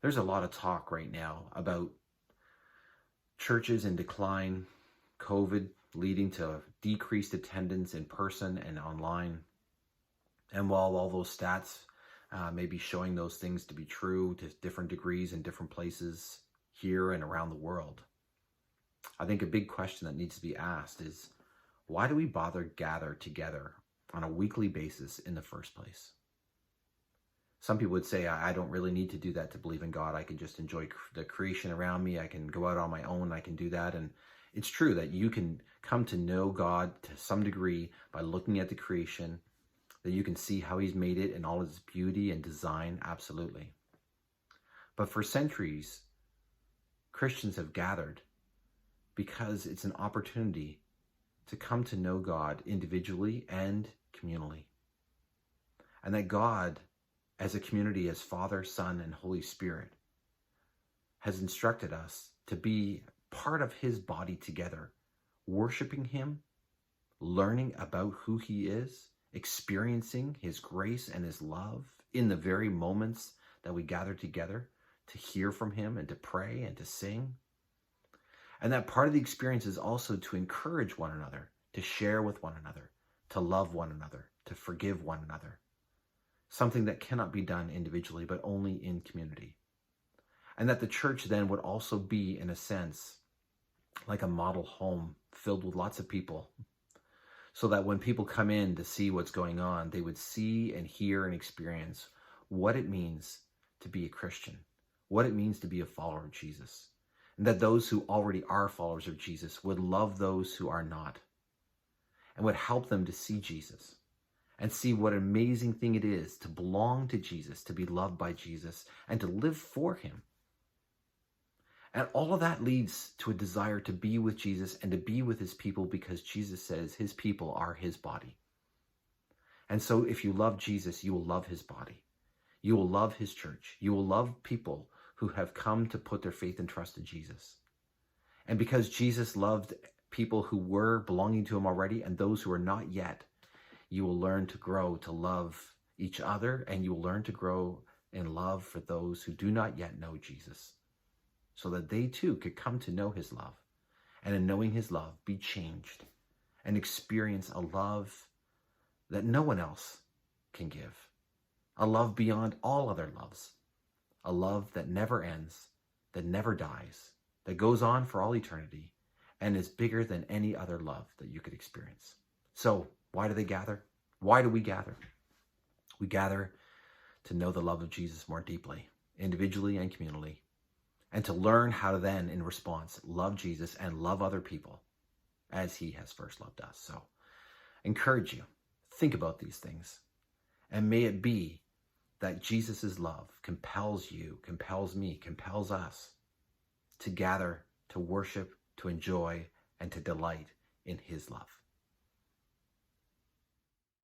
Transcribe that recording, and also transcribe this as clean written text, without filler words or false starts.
There's a lot of talk right now about churches in decline, COVID leading to decreased attendance in person and online. And while all those stats may be showing those things to be true to different degrees in different places here and around the world, I think a big question that needs to be asked is, why do we bother gather together on a weekly basis in the first place? Some people would say, I don't really need to do that to believe in God. I can just enjoy the creation around me. I can go out on my own. I can do that. And it's true that you can come to know God to some degree by looking at the creation, that you can see how he's made it in all its beauty and design. Absolutely. But for centuries, Christians have gathered because it's an opportunity to come to know God individually and communally. And that God, as a community, as Father, Son, and Holy Spirit, has instructed us to be part of his body together, worshiping him, learning about who he is, experiencing his grace and his love in the very moments that we gather together to hear from him and to pray and to sing. And that part of the experience is also to encourage one another, to share with one another, to love one another, to forgive one another. Something that cannot be done individually, but only in community. And that the church then would also be, in a sense, like a model home filled with lots of people, so that when people come in to see what's going on, they would see and hear and experience what it means to be a Christian, what it means to be a follower of Jesus. And that those who already are followers of Jesus would love those who are not, and would help them to see Jesus and see what an amazing thing it is to belong to Jesus, to be loved by Jesus, and to live for him. And all of that leads to a desire to be with Jesus and to be with his people, because Jesus says his people are his body. And so if you love Jesus, you will love his body. You will love his church. You will love people who have come to put their faith and trust in Jesus. And because Jesus loved people who were belonging to him already and those who are not yet, you will learn to grow to love each other, and you will learn to grow in love for those who do not yet know Jesus, so that they too could come to know his love, and in knowing his love, be changed and experience a love that no one else can give, a love beyond all other loves, a love that never ends, that never dies, that goes on for all eternity, and is bigger than any other love that you could experience. So, why do they gather? Why do we gather? We gather to know the love of Jesus more deeply, individually and communally, and to learn how to then, in response, love Jesus and love other people as he has first loved us. So, encourage you, think about these things, and may it be that Jesus' love compels you, compels me, compels us to gather, to worship, to enjoy, and to delight in his love.